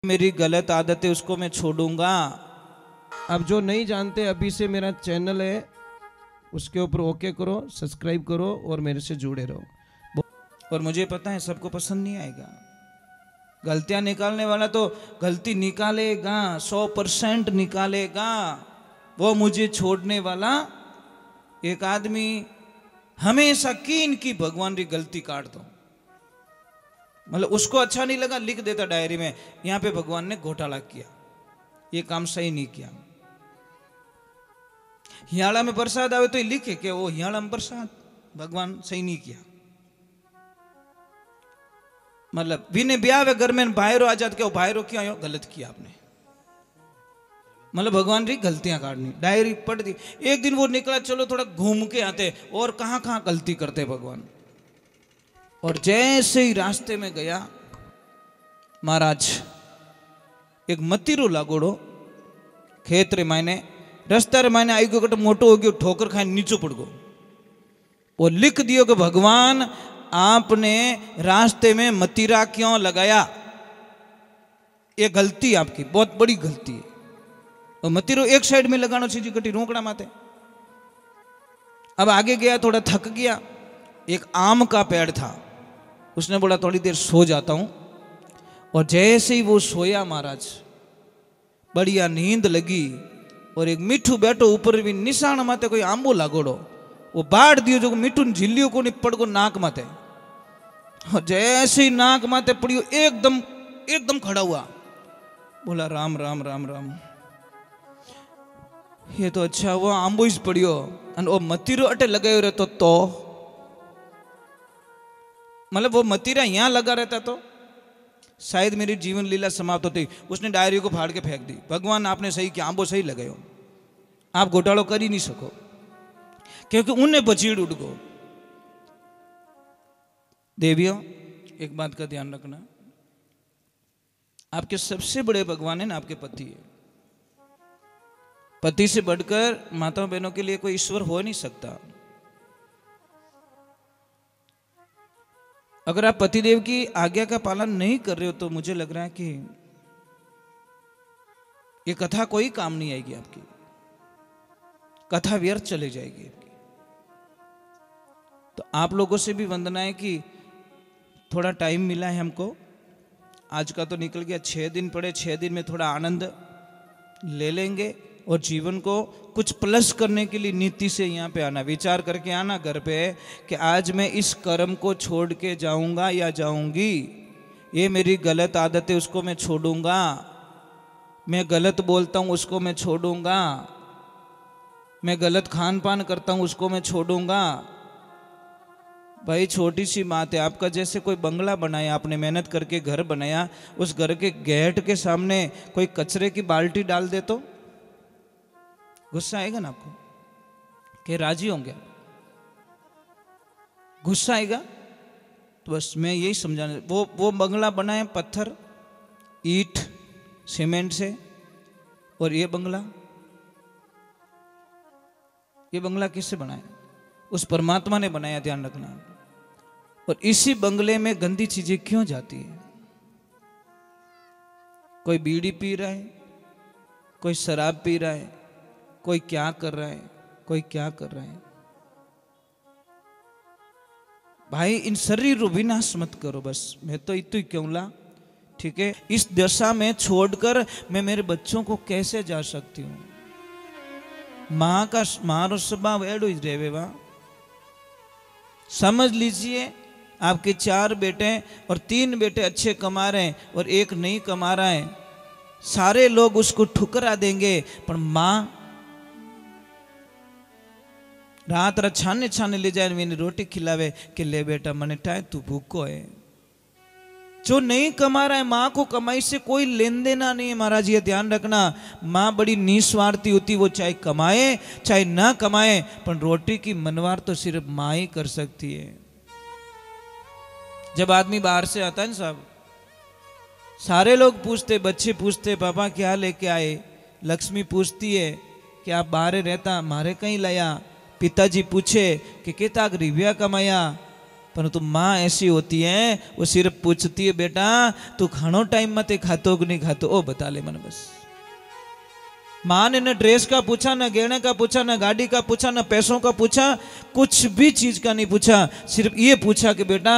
मेरी गलत आदत है उसको मैं छोड़ूंगा। अब जो नहीं जानते, अभी से मेरा चैनल है, उसके ऊपर ओके करो, सब्सक्राइब करो और मेरे से जुड़े रहो। और मुझे पता है सबको पसंद नहीं आएगा। गलतियां निकालने वाला तो गलती निकालेगा, 100% निकालेगा। वो मुझे छोड़ने वाला एक आदमी हमेशा कीन की भगवान की गलती काट दो, मतलब उसको अच्छा नहीं लगा, लिख देता डायरी में यहां पे भगवान ने घोटाला किया, ये काम सही नहीं किया। हियाड़ा में प्रसाद आवे तो ये लिखे कि वो हियाड़ा में प्रसाद भगवान सही नहीं किया। मतलब बिने ब्याह घर में बाहरों आ जाते, बाहरों क्यों आयो, गलत किया आपने। मतलब भगवान की गलतियां काटनी, डायरी पढ़ दी। एक दिन वो निकला, चलो थोड़ा घूम के आते, और कहां कहां गलती करते भगवान। और जैसे ही रास्ते में गया, महाराज एक मतीरो लागोड़ो खेत रे मायने, रस्ता रे मायने आई गयो, कट मोटो हो गयो, ठोकर खाए नीचो पड़ गयो। वो लिख दियो कि भगवान आपने रास्ते में मतीरा क्यों लगाया, ये गलती आपकी, बहुत बड़ी गलती है। और मतीरो एक साइड में लगाना चाहिए, कटी रोकड़ा माते। अब आगे गया, थोड़ा थक गया, एक आम का पेड़ था, उसने बोला थोड़ी देर सो जाता हूं। और जैसे ही वो सोया, महाराज बढ़िया नींद लगी, और एक मिठू बैठो ऊपर भी निशान माते कोई आंबो लागोड़ो, वो बाढ़ दियो जो मिठू झिल्लियों को नहीं पड़ गो नाक माते। और जैसे ही नाक माते पड़ियो, एकदम एकदम खड़ा हुआ, बोला राम राम राम राम, ये तो अच्छा हुआ आंबो ही पड़ियो, और वो मतीरो अटे लगायो रहतो तो, मतलब वो मतीरा यहां लगा रहता तो शायद मेरी जीवन लीला समाप्त होती। उसने डायरी को फाड़ के फेंक दी। भगवान आपने सही किया, आंबो सही लगायो, आप घोटालो कर ही नहीं सको, क्योंकि उन्हें बचीड़ उड़ गो। देवियों, एक बात का ध्यान रखना, आपके सबसे बड़े भगवान है ना, आपके पति है। पति से बढ़कर माताओं बहनों के लिए कोई ईश्वर हो नहीं सकता। अगर आप पतिदेव की आज्ञा का पालन नहीं कर रहे हो, तो मुझे लग रहा है कि ये कथा कोई काम नहीं आएगी, आपकी कथा व्यर्थ चली जाएगी आपकी। तो आप लोगों से भी वंदना है कि थोड़ा टाइम मिला है हमको, आज का तो निकल गया, 6 दिन पड़े, 6 दिन में थोड़ा आनंद ले लेंगे, और जीवन को कुछ प्लस करने के लिए नीति से यहाँ पे आना, विचार करके आना घर पे कि आज मैं इस कर्म को छोड़ के जाऊंगा या जाऊंगी, ये मेरी गलत आदत है उसको मैं छोड़ूंगा, मैं गलत बोलता हूँ उसको मैं छोड़ूंगा, मैं गलत खान पान करता हूँ उसको मैं छोड़ूंगा। भाई छोटी सी बात है, आपका जैसे कोई बंगला बनाया, आपने मेहनत करके घर बनाया, उस घर के गेट के सामने कोई कचरे की बाल्टी डाल दे तो गुस्सा आएगा ना आपको, कि राजी होंगे, गुस्सा आएगा। तो बस मैं यही समझाने, वो बंगला बनाए पत्थर ईंट सीमेंट से, और ये बंगला किससे बनाया, उस परमात्मा ने बनाया, ध्यान रखना। और इसी बंगले में गंदी चीजें क्यों जाती है, कोई बीड़ी पी रहा है, कोई शराब पी रहा है, कोई क्या कर रहा है, कोई क्या कर रहा है। भाई इन शरीर को विनाश मत करो, बस मैं तो इतु ही कहूँगा, ठीक है। इस दशा में छोड़कर मैं मेरे बच्चों को कैसे जा सकती हूँ। माँ का मारो स्वभाव एडो ही रेवे वा, समझ लीजिए आपके 4 बेटे और 3 बेटे अच्छे कमा रहे हैं और एक नहीं कमा रहा है, सारे लोग उसको ठुकरा देंगे, पर माँ रात रात छाने छाने ले जाए, मैंने रोटी खिलावे कि ले बेटा मने टाइम तू भूखो है। जो नहीं कमा रहा है, माँ को कमाई से कोई लेन देना नहीं है, महाराज ये ध्यान रखना। माँ बड़ी निस्वार्थी होती, वो चाहे कमाए चाहे ना कमाए, पर रोटी की मनवार तो सिर्फ माँ ही कर सकती है। जब आदमी बाहर से आता है ना साहब, सारे लोग पूछते, बच्चे पूछते पापा क्या लेके आए, लक्ष्मी पूछती है कि आप बाहर रहता, मारे कहीं लाया, पिताजी पूछे कि कितना रिव्या कमाया, परंतु माँ ऐसी होती है, वो सिर्फ पूछती है बेटा तू खानो टाइम मत खातो कि नहीं खातो, ओ बता ले मन बस। माँ ने न ड्रेस का पूछा, न गहने का पूछा, न गाड़ी का पूछा, न पैसों का पूछा, कुछ भी चीज का नहीं पूछा, सिर्फ ये पूछा कि बेटा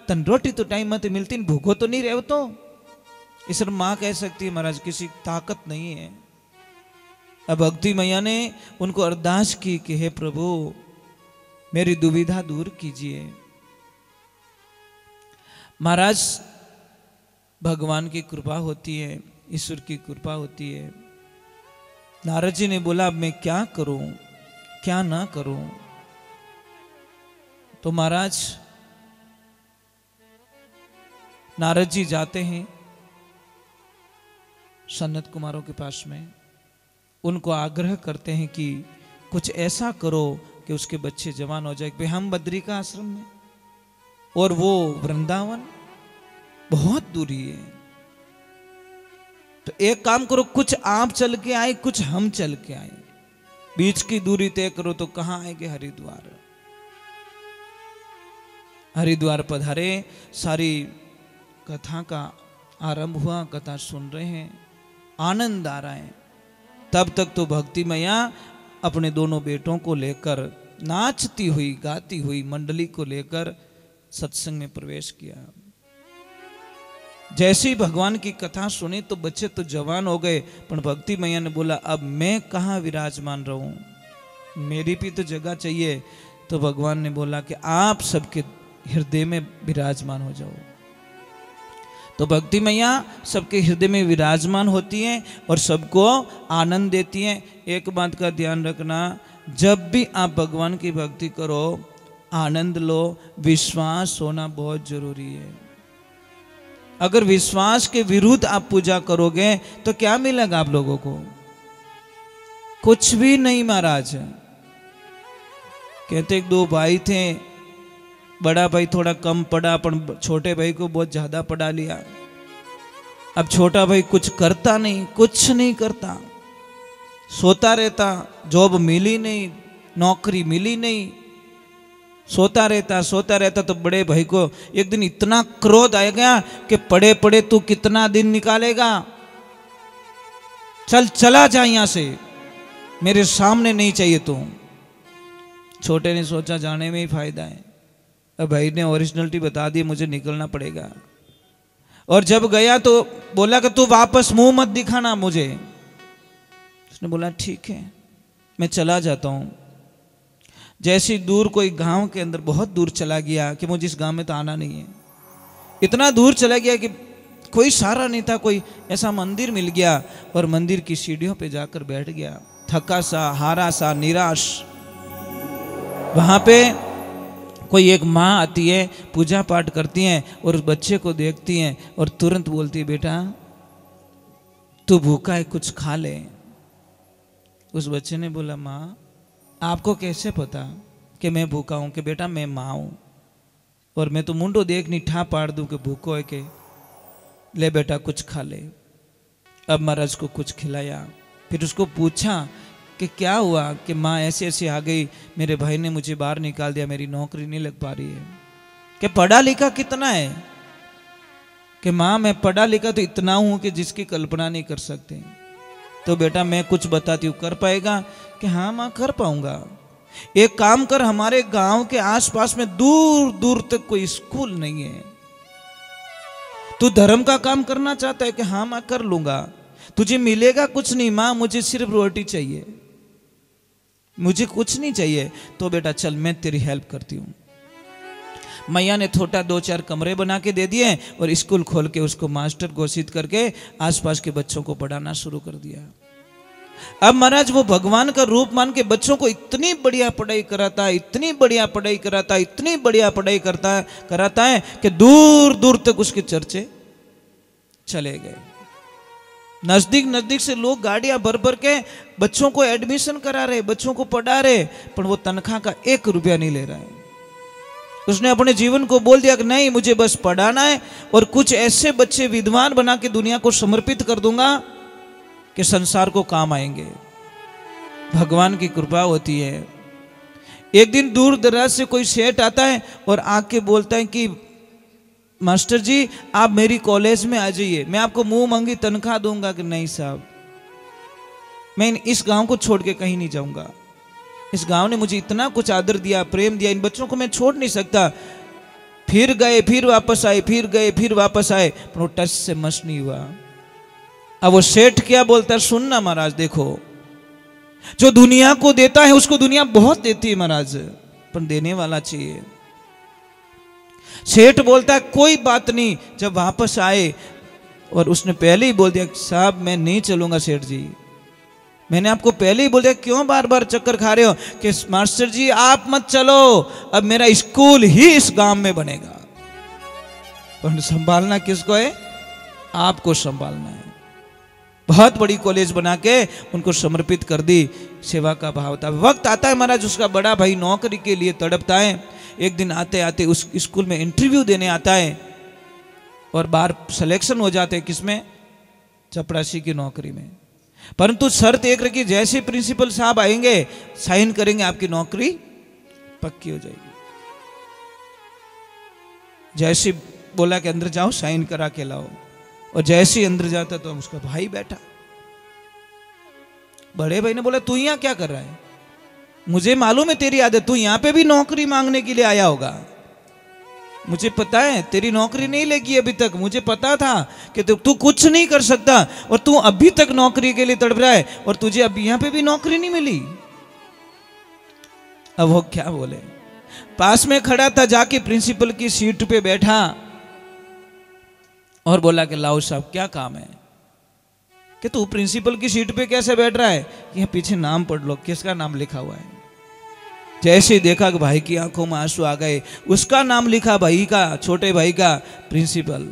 तन रोटी तो टाइम मत मिलती, भूखो तो नहीं रहो। तो इस माँ कह सकती है महाराज किसी ताकत नहीं है। अब भक्ति मैया ने उनको अरदास की कि हे प्रभु मेरी दुविधा दूर कीजिए। महाराज भगवान की कृपा होती है, ईश्वर की कृपा होती है। नारद जी ने बोला अब मैं क्या करूं, क्या ना करूं। तो महाराज नारद जी जाते हैं सनत कुमारों के पास में, उनको आग्रह करते हैं कि कुछ ऐसा करो कि उसके बच्चे जवान हो जाए। भाई हम बद्री का आश्रम में और वो वृंदावन बहुत दूरी है, तो एक काम करो, कुछ आप चल के आए, कुछ हम चल के आए, बीच की दूरी तय करो। तो कहाँ आएंगे? हरिद्वार। हरिद्वार पधारे, सारी कथा का आरंभ हुआ, कथा सुन रहे हैं, आनंद आ रहा है। तब तक तो भक्ति मैया अपने दोनों बेटों को लेकर नाचती हुई गाती हुई मंडली को लेकर सत्संग में प्रवेश किया। जैसे ही भगवान की कथा सुनी तो बच्चे तो जवान हो गए, पर भक्ति मैया ने बोला अब मैं कहाँ विराजमान रहूं, मेरी भी तो जगह चाहिए। तो भगवान ने बोला कि आप सबके हृदय में विराजमान हो जाओ। तो भक्ति मैया सबके हृदय में विराजमान होती हैं और सबको आनंद देती हैं। एक बात का ध्यान रखना, जब भी आप भगवान की भक्ति करो आनंद लो, विश्वास होना बहुत जरूरी है। अगर विश्वास के विरुद्ध आप पूजा करोगे तो क्या मिलेगा आप लोगों को? कुछ भी नहीं महाराज। कहते एक दो भाई थे, बड़ा भाई थोड़ा कम पढ़ा पर छोटे भाई को बहुत ज्यादा पढ़ा लिया। अब छोटा भाई कुछ करता नहीं, कुछ नहीं करता, सोता रहता, जॉब मिली नहीं, नौकरी मिली नहीं, सोता रहता। तो बड़े भाई को एक दिन इतना क्रोध आ गया कि पढ़े पढ़े तू कितना दिन निकालेगा, चल चला जा यहां से, मेरे सामने नहीं चाहिए तू। छोटे ने सोचा जाने में ही फायदा है। अब भाई ने ओरिजिनलिटी बता दी, मुझे निकलना पड़ेगा। और जब गया तो बोला कि तू वापस मुंह मत दिखाना मुझे। उसने बोला ठीक है मैं चला जाता हूं। जैसी दूर कोई गांव के अंदर बहुत दूर चला गया कि मुझे इस गांव में तो आना नहीं है, इतना दूर चला गया कि कोई सहारा नहीं था, कोई ऐसा मंदिर मिल गया और मंदिर की सीढ़ियों पे जाकर बैठ गया, थका सा, हारा सा, निराश। वहां पे कोई एक माँ आती है, पूजा पाठ करती हैं और उस बच्चे को देखती हैं और तुरंत बोलती है बेटा तू भूखा है कुछ खा ले। उस बच्चे ने बोला माँ आपको कैसे पता कि मैं भूखा हूं? कि बेटा मैं माँ हूं और मैं तो मुंडो देख नहीं ठा पाड़ दूं कि भूखो है के, ले बेटा कुछ खा ले। अब महाराज को कुछ खिलाया, फिर उसको पूछा कि क्या हुआ? कि माँ ऐसे ऐसे आ गई, मेरे भाई ने मुझे बाहर निकाल दिया, मेरी नौकरी नहीं लग पा रही है। कि पढ़ा लिखा कितना है? कि माँ मैं पढ़ा लिखा तो इतना हूं कि जिसकी कल्पना नहीं कर सकते। तो बेटा मैं कुछ बताती हूँ, कर पाएगा? कि हाँ माँ कर पाऊंगा। एक काम कर, हमारे गांव के आसपास में दूर दूर तक कोई स्कूल नहीं है, तू धर्म का काम करना चाहता है? कि हाँ माँ कर लूंगा। तुझे मिलेगा कुछ नहीं माँ, मुझे सिर्फ रोटी चाहिए, मुझे कुछ नहीं चाहिए। तो बेटा चल मैं तेरी हेल्प करती हूँ। मैया ने छोटा 2-4 कमरे बना के दे दिए और स्कूल खोल के उसको मास्टर घोषित करके आसपास के बच्चों को पढ़ाना शुरू कर दिया। अब महाराज वो भगवान का रूप मान के बच्चों को इतनी बढ़िया पढ़ाई कराता है, इतनी बढ़िया पढ़ाई कराता है, इतनी बढ़िया पढ़ाई कराता है कि दूर दूर तक उसके चर्चे चले गए। नजदीक नजदीक से लोग गाड़ियां भर भर के बच्चों को एडमिशन करा रहे, बच्चों को पढ़ा रहे, पर वो तनख्वाह का 1 रुपया नहीं ले रहा है। उसने अपने जीवन को बोल दिया कि नहीं मुझे बस पढ़ाना है और कुछ ऐसे बच्चे विद्वान बना के दुनिया को समर्पित कर दूंगा कि संसार को काम आएंगे। भगवान की कृपा होती है। एक दिन दूर दराज से कोई सेठ आता है और आके बोलता है कि मास्टर जी आप मेरी कॉलेज में आ जाइए, मैं आपको मुंह मांगी तनख्वाह दूंगा। कि नहीं साहब, मैं इस गांव को छोड़ के कहीं नहीं जाऊंगा। इस गांव ने मुझे इतना कुछ आदर दिया, प्रेम दिया, इन बच्चों को मैं छोड़ नहीं सकता। फिर गए, फिर वापस आए, फिर गए, फिर वापस आए, पर वो टच से मस नहीं हुआ। अब वो सेठ क्या बोलता है, सुनना महाराज, देखो जो दुनिया को देता है उसको दुनिया बहुत देती है महाराज, पर देने वाला चाहिए। सेठ बोलता है कोई बात नहीं। जब वापस आए और उसने पहले ही बोल दिया साहब मैं नहीं चलूंगा सेठ जी, मैंने आपको पहले ही बोल दिया, क्यों बार बार चक्कर खा रहे हो? कि मास्टर जी आप मत चलो, अब मेरा स्कूल ही इस गांव में बनेगा। पर संभालना किसको है? आपको संभालना है। बहुत बड़ी कॉलेज बना के उनको समर्पित कर दी। सेवा का भाव था। वक्त आता है महाराज, उसका बड़ा भाई नौकरी के लिए तड़पता है। एक दिन आते आते उस स्कूल में इंटरव्यू देने आता है और बाहर सिलेक्शन हो जाते हैं, किसमें? चपरासी की नौकरी में। परंतु शर्त एक रखी, जैसे प्रिंसिपल साहब आएंगे साइन करेंगे आपकी नौकरी पक्की हो जाएगी। जैसे बोला कि अंदर जाओ साइन करा के लाओ, और जैसे ही अंदर जाता तो उसका भाई बैठा। बड़े भाई ने बोला तू यहां क्या कर रहा है? मुझे मालूम है तेरी आदत, तू यहां पे भी नौकरी मांगने के लिए आया होगा। मुझे पता है तेरी नौकरी नहीं लगी अभी तक, मुझे पता था कि तू कुछ नहीं कर सकता और तू अभी तक नौकरी के लिए तड़प रहा है और तुझे अभी यहां पे भी नौकरी नहीं मिली। अब वो क्या बोले? पास में खड़ा था, जाके प्रिंसिपल की सीट पे बैठा और बोला कि लाओ साहब क्या काम है? कि तू प्रिंसिपल की सीट पे कैसे बैठ रहा है? यहाँ पीछे नाम पढ़ लो, किसका नाम लिखा हुआ है। जैसे ही देखा कि भाई की आंखों में आंसू आ गए, उसका नाम लिखा, भाई का, छोटे भाई का, प्रिंसिपल।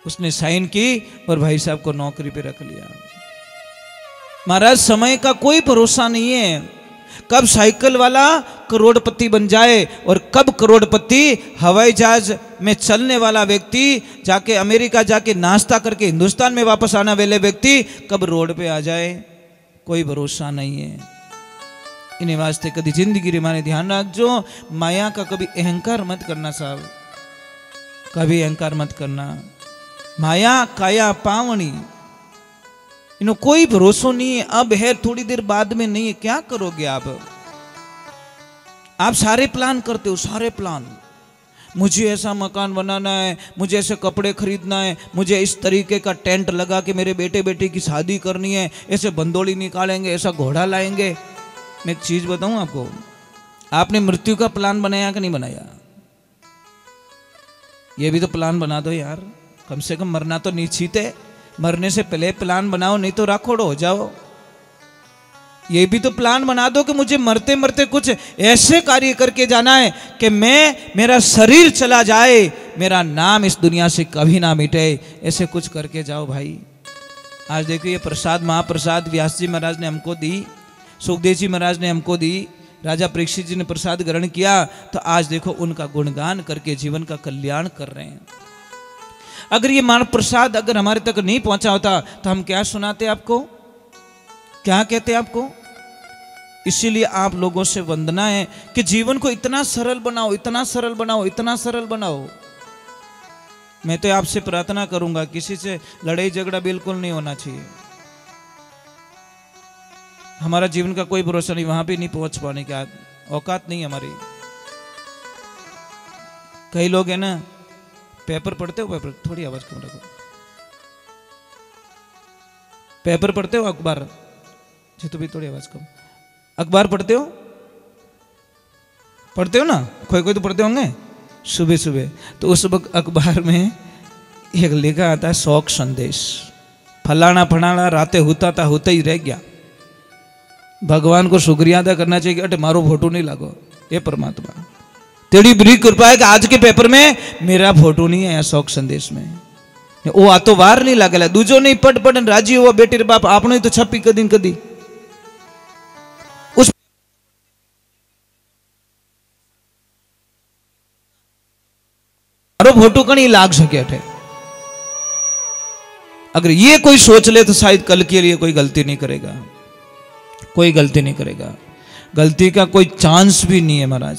उसने साइन की और भाई साहब को नौकरी पे रख लिया। महाराज समय का कोई भरोसा नहीं है, कब साइकिल वाला करोड़पति बन जाए और कब करोड़पति हवाई जहाज में चलने वाला व्यक्ति जाके अमेरिका जाके नाश्ता करके हिंदुस्तान में वापस आने वाले व्यक्ति कब रोड पे आ जाए, कोई भरोसा नहीं है। इन्हें वास्ते कभी जिंदगी रे माने ध्यान रखजो, माया का कभी अहंकार मत करना साहब, कभी अहंकार मत करना। माया काया पावनी, इन्हों कोई भरोसा नहीं है। अब है, थोड़ी देर बाद में नहीं है, क्या करोगे आप? आप सारे प्लान करते हो, सारे प्लान, मुझे ऐसा मकान बनाना है, मुझे ऐसे कपड़े खरीदना है, मुझे इस तरीके का टेंट लगा के मेरे बेटे बेटी की शादी करनी है, ऐसे बंदोली निकालेंगे, ऐसा घोड़ा लाएंगे। मैं एक चीज बताऊं आपको, आपने मृत्यु का प्लान बनाया कि नहीं बनाया? ये भी तो प्लान बना दो यार, कम से कम मरना तो निश्चित है, मरने से पहले प्लान बनाओ, नहीं तो राखोड़ हो जाओ। ये भी तो प्लान बना दो कि मुझे मरते मरते कुछ ऐसे कार्य करके जाना है कि मेरा शरीर चला जाए, मेरा नाम इस दुनिया से कभी ना मिटे, ऐसे कुछ करके जाओ भाई। आज देखो ये प्रसाद, महाप्रसाद व्यास जी महाराज ने हमको दी, सुखदेव जी महाराज ने हमको दी, राजा परीक्षित जी ने प्रसाद ग्रहण किया, तो आज देखो उनका गुणगान करके जीवन का कल्याण कर रहे हैं। अगर ये मान प्रसाद अगर हमारे तक नहीं पहुंचा होता तो हम क्या सुनाते आपको, क्या कहते आपको? इसीलिए आप लोगों से वंदना है कि जीवन को इतना सरल बनाओ, इतना सरल बनाओ, इतना सरल बनाओ। मैं तो आपसे प्रार्थना करूंगा, किसी से लड़ाई झगड़ा बिल्कुल नहीं होना चाहिए। हमारा जीवन का कोई भरोसा नहीं, वहां भी नहीं पहुंच पाने का औकात नहीं हमारी। कई लोग है ना, पेपर पढ़ते हो, पेपर थोड़ी आवाज कम रखो, पेपर पढ़ते हो, अखबार जी तो भी थोड़ी आवाज कम, अखबार पढ़ते हो, पढ़ते हो ना, कोई कोई तो पढ़ते होंगे सुबह सुबह। तो उस वक्त अखबार में एक लिखा आता है शौक संदेश, फलाना फलाना राते होता था, होता ही रह गया। भगवान को शुक्रिया अदा करना चाहिए कि अटे मारो फोटो नहीं लागो, ये परमात्मा तेरी बड़ी कृपा है कि आज के पेपर में मेरा फोटो नहीं है शौक संदेश में। वो आ तो वार नहीं लागेला, दूजो नहीं पढ़ पढ़ राजी हुआ बेटी रे बाप, आपने तो छपी कदी कदी उस मारो फोटो कहीं लाग सके अठे। अगर ये कोई सोच ले तो शायद कल के लिए कोई गलती नहीं करेगा, कोई गलती नहीं करेगा। गलती का कोई चांस भी नहीं है महाराज।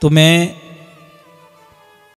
तो मैं